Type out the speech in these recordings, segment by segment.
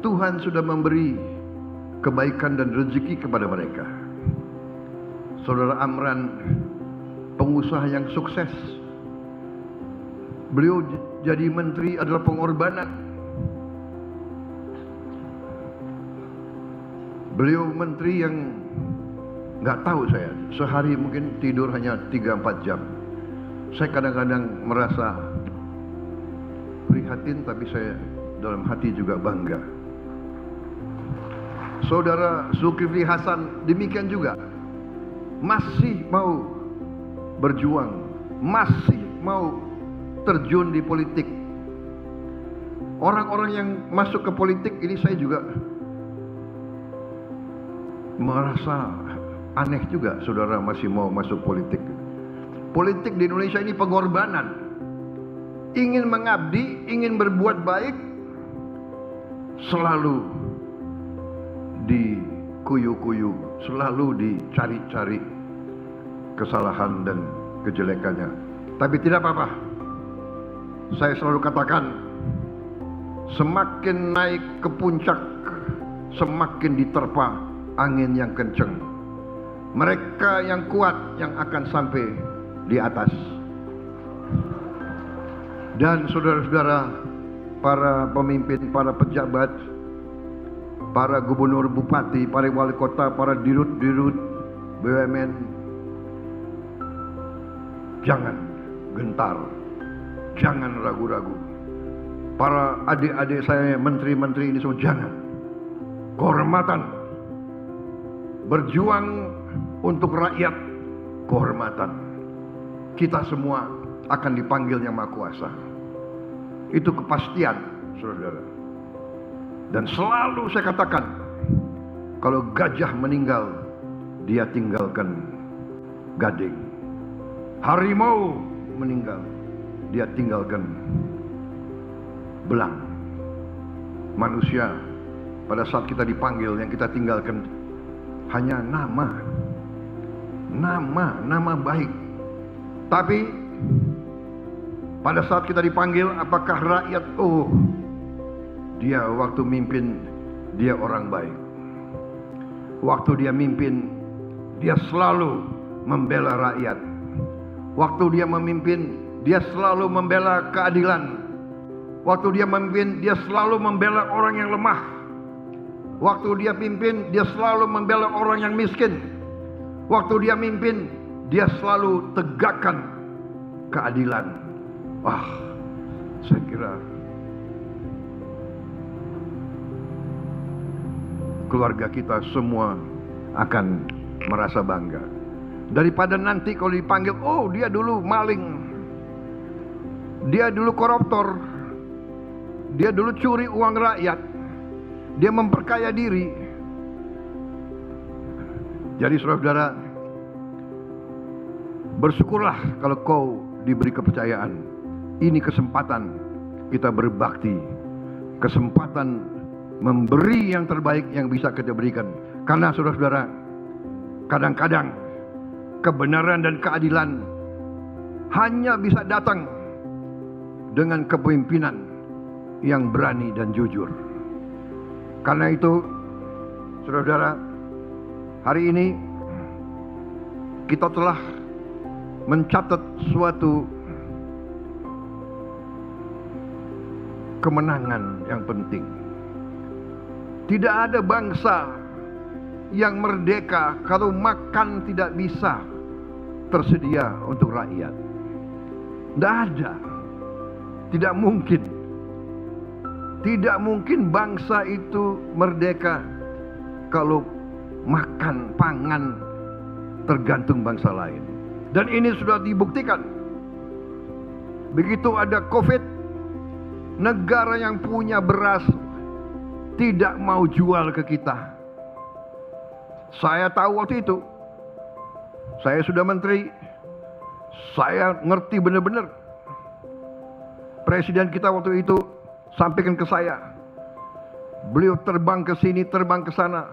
Tuhan sudah memberi kebaikan dan rezeki kepada mereka. Saudara Amran, pengusaha yang sukses. Beliau jadi menteri adalah pengorbanan. Beliau menteri yang nggak tahu saya, sehari mungkin tidur hanya 3-4 jam. Saya kadang-kadang merasa prihatin, tapi saya dalam hati juga bangga. Saudara Zulkifli Hasan demikian juga, masih mau berjuang, masih mau terjun di politik. Orang-orang yang masuk ke politik ini saya juga merasa aneh juga, saudara masih mau masuk politik. Politik di Indonesia ini pengorbanan. Ingin mengabdi, ingin berbuat baik, selalu dikuyu-kuyu, selalu dicari-cari kesalahan dan kejelekannya. Tapi tidak apa-apa. Saya selalu katakan, semakin naik ke puncak, semakin diterpa angin yang kencang. Mereka yang kuat yang akan sampai di atas. Dan saudara-saudara, para pemimpin, para pejabat, para gubernur, bupati, para wali kota, para dirut-dirut BUMN, jangan gentar, jangan ragu-ragu. Para adik-adik saya, menteri-menteri ini semua, jangan. Kehormatan, berjuang untuk rakyat, kehormatan. Kita semua akan dipanggil Yang Maha Kuasa. Itu kepastian, saudara. Dan selalu saya katakan, kalau gajah meninggal, dia tinggalkan gading. Harimau meninggal, dia tinggalkan belang. Manusia, pada saat kita dipanggil, yang kita tinggalkan hanya nama baik. Tapi pada saat kita dipanggil, apakah rakyat, oh, dia waktu mimpin, dia orang baik. Waktu dia mimpin, dia selalu membela rakyat. Waktu dia memimpin, dia selalu membela keadilan. Waktu dia memimpin, dia selalu membela orang yang lemah. Waktu dia pimpin, dia selalu membela orang yang miskin. Waktu dia mimpin, dia selalu tegakkan keadilan. Wah, saya kira keluarga kita semua akan merasa bangga. Daripada nanti kalau dipanggil, oh dia dulu maling, dia dulu koruptor, dia dulu curi uang rakyat, dia memperkaya diri. Jadi saudara-saudara, bersyukurlah kalau kau diberi kepercayaan. Ini kesempatan kita berbakti, kesempatan memberi yang terbaik yang bisa kita berikan. Karena saudara-saudara, kadang-kadang kebenaran dan keadilan hanya bisa datang dengan kepemimpinan yang berani dan jujur. Karena itu, saudara-saudara, hari ini kita telah mencatat suatu kemenangan yang penting. Tidak ada bangsa yang merdeka kalau makan tidak bisa tersedia untuk rakyat. Tidak ada. Tidak mungkin. Tidak mungkin bangsa itu merdeka kalau makan, pangan tergantung bangsa lain. Dan ini sudah dibuktikan. Begitu ada COVID, negara yang punya beras tidak mau jual ke kita. Saya tahu waktu itu. Saya sudah menteri. Saya ngerti benar-benar. Presiden kita waktu itu sampaikan ke saya. Beliau terbang ke sini, terbang ke sana.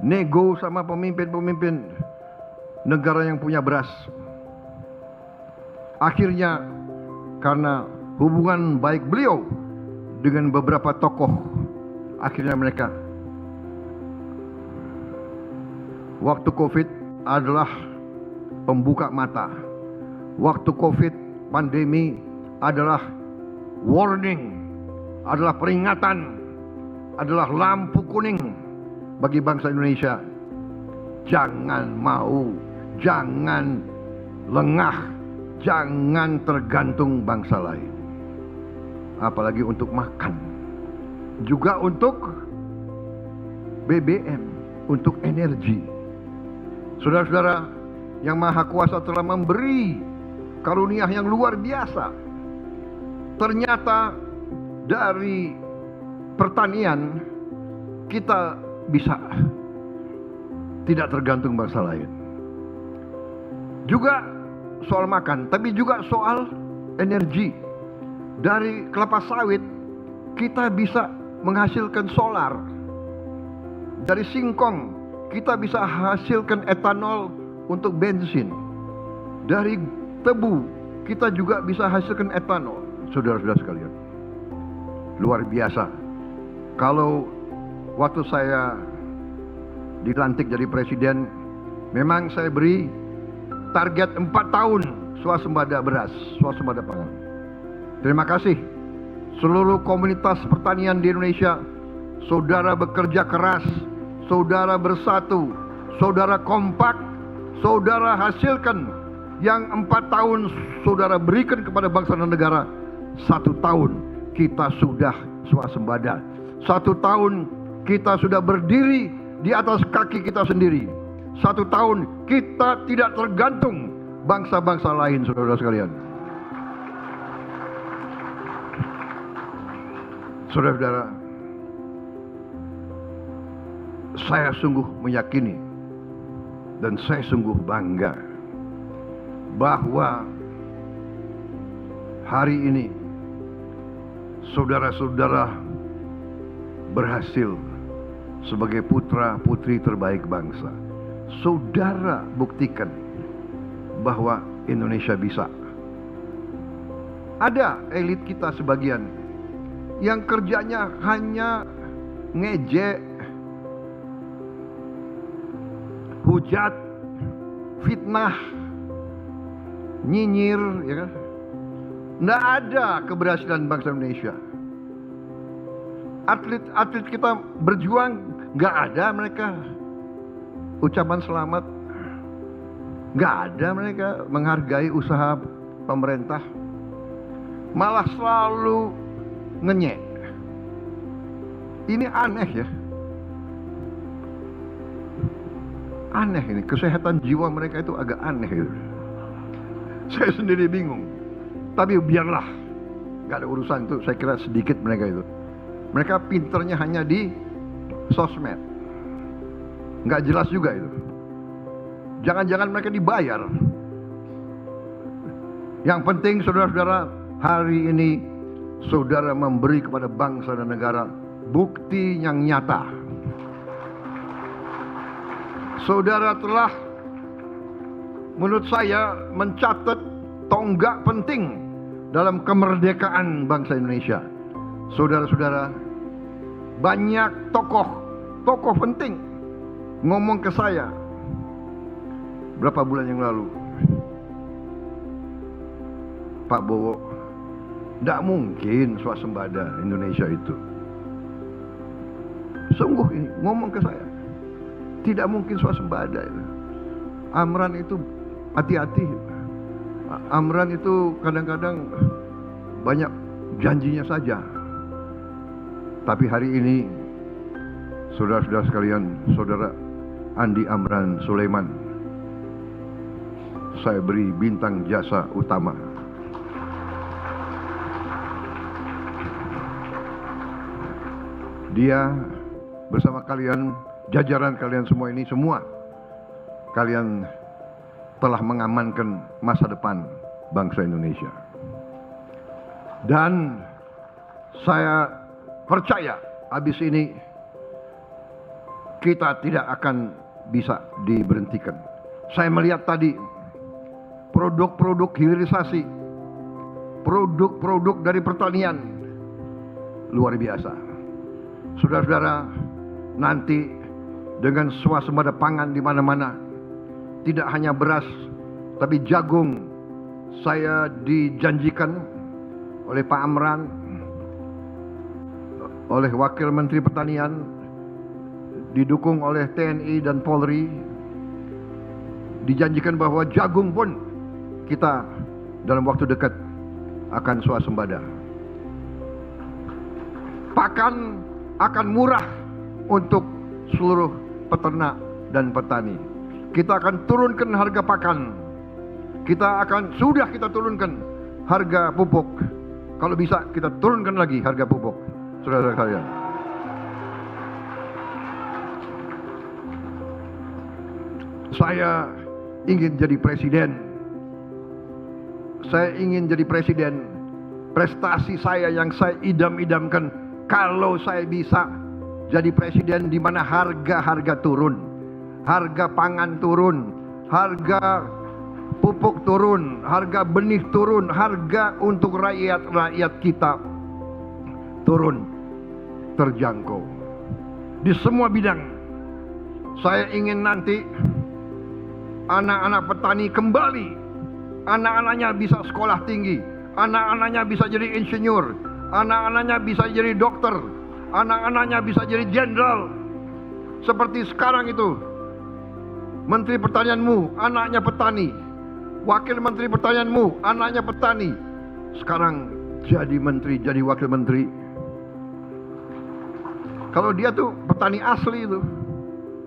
Nego sama pemimpin-pemimpin negara yang punya beras. Akhirnya karena hubungan baik beliau dengan beberapa tokoh, akhirnya mereka. Waktu COVID adalah pembuka mata. Waktu COVID pandemi adalah warning, adalah peringatan, adalah lampu kuning bagi bangsa Indonesia. Jangan mau, jangan lengah, jangan tergantung bangsa lain. Apalagi untuk makan, juga untuk BBM, untuk energi. Saudara-saudara, yang Maha Kuasa telah memberi karunia yang luar biasa. Ternyata dari pertanian kita bisa tidak tergantung bangsa lain. Juga soal makan, tapi juga soal energi. Dari kelapa sawit kita bisa menghasilkan solar. Dari singkong kita bisa hasilkan etanol untuk bensin. Dari tebu kita juga bisa hasilkan etanol. Saudara-saudara sekalian, luar biasa. Kalau waktu saya dilantik jadi presiden, memang saya beri target 4 tahun swasembada beras, swasembada pangan. Terima kasih seluruh komunitas pertanian di Indonesia. Saudara bekerja keras, saudara bersatu, saudara kompak, saudara hasilkan yang 4 tahun saudara berikan kepada bangsa dan negara. 1 tahun kita sudah swasembada. 1 tahun kita sudah berdiri di atas kaki kita sendiri. 1 tahun kita tidak tergantung bangsa-bangsa lain, saudara sekalian. Saudara-saudara, saya sungguh meyakini dan saya sungguh bangga bahwa hari ini saudara-saudara berhasil sebagai putra-putri terbaik bangsa. Saudara buktikan bahwa Indonesia bisa. Ada elit kita sebagian yang kerjanya hanya ngejek, hujat, fitnah, nyinyir, ya kan? Nggak ada keberhasilan bangsa Indonesia. Atlet-atlet kita berjuang, nggak ada mereka ucapan selamat, nggak ada mereka menghargai usaha pemerintah, malah selalu ngenyek. Ini aneh ya. Aneh ini, kesehatan jiwa mereka itu agak aneh gitu. Saya sendiri bingung. Tapi biarlah, gak ada urusan itu. Saya kira sedikit mereka itu. Mereka pinternya hanya di sosmed. Gak jelas juga itu. Jangan-jangan mereka dibayar. Yang penting saudara-saudara, hari ini saudara memberi kepada bangsa dan negara bukti yang nyata. Saudara telah, menurut saya, mencatat tonggak penting dalam kemerdekaan bangsa Indonesia. Saudara-saudara, banyak tokoh penting ngomong ke saya berapa bulan yang lalu, Pak Bowo, tidak mungkin swasembada Indonesia itu. Sungguh ini ngomong ke saya, tidak mungkin swasembada itu. Amran itu hati-hati. Amran itu kadang-kadang banyak janjinya saja. Tapi hari ini, saudara-saudara sekalian, saudara Andi Amran Sulaiman, saya beri bintang jasa utama. Dia bersama kalian, jajaran kalian semua ini, semua kalian telah mengamankan masa depan bangsa Indonesia. Dan saya percaya habis ini kita tidak akan bisa diberhentikan. Saya melihat tadi produk-produk hilirisasi, produk-produk dari pertanian luar biasa. Saudara-saudara, nanti dengan swasembada pangan di mana-mana, tidak hanya beras, tapi jagung. Saya dijanjikan oleh Pak Amran, oleh Wakil Menteri Pertanian, didukung oleh TNI dan Polri, dijanjikan bahwa jagung pun kita dalam waktu dekat akan swasembada. Pakan akan murah untuk seluruh peternak dan petani. Kita akan turunkan harga pakan. Sudah kita turunkan harga pupuk. Kalau bisa kita turunkan lagi harga pupuk. Saudara sekalian. Saya ingin jadi presiden. Saya ingin jadi presiden. Prestasi saya yang saya idam-idamkan, kalau saya bisa jadi presiden di mana harga-harga turun, harga pangan turun, harga pupuk turun, harga benih turun, harga untuk rakyat kita turun, terjangkau. Di semua bidang. Saya ingin nanti anak-anak petani kembali, anak-anaknya bisa sekolah tinggi, anak-anaknya bisa jadi insinyur, anak-anaknya bisa jadi dokter, anak-anaknya bisa jadi jenderal. Seperti sekarang itu, Menteri Pertanianmu anaknya petani, Wakil Menteri Pertanianmu anaknya petani, sekarang jadi menteri, jadi wakil menteri. Kalau dia tuh petani asli itu,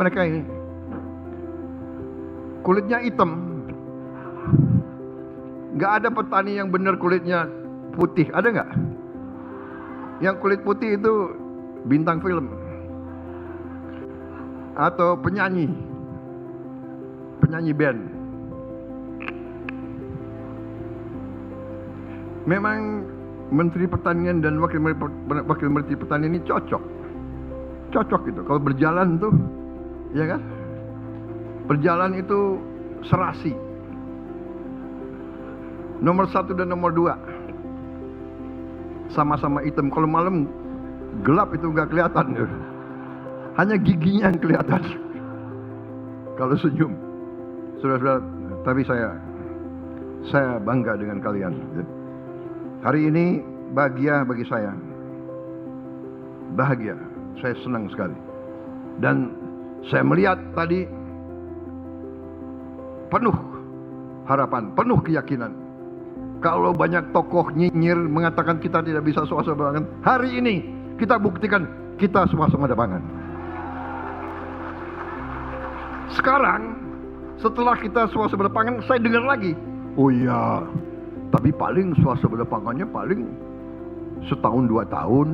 mereka ini kulitnya hitam. Gak ada petani yang benar kulitnya putih, ada nggak? Yang kulit putih itu bintang film atau penyanyi band. Memang Menteri Pertanian dan Wakil Menteri Pertanian ini cocok itu. Kalau berjalan tuh, ya kan? Berjalan itu serasi. Nomor 1 dan nomor 2 sama-sama hitam. Kalau malam gelap itu nggak kelihatan, hanya giginya yang kelihatan. Kalau senyum, saudara-saudara. Tapi saya bangga dengan kalian. Hari ini bahagia bagi saya. Bahagia, saya senang sekali. Dan saya melihat tadi penuh harapan, penuh keyakinan. Kalau banyak tokoh nyinyir mengatakan kita tidak bisa swasembada pangan, hari ini kita buktikan kita swasembada pangan. Sekarang setelah kita swasembada pangan, saya dengar lagi, oh iya, tapi paling swasembada pangannya paling setahun 2 tahun.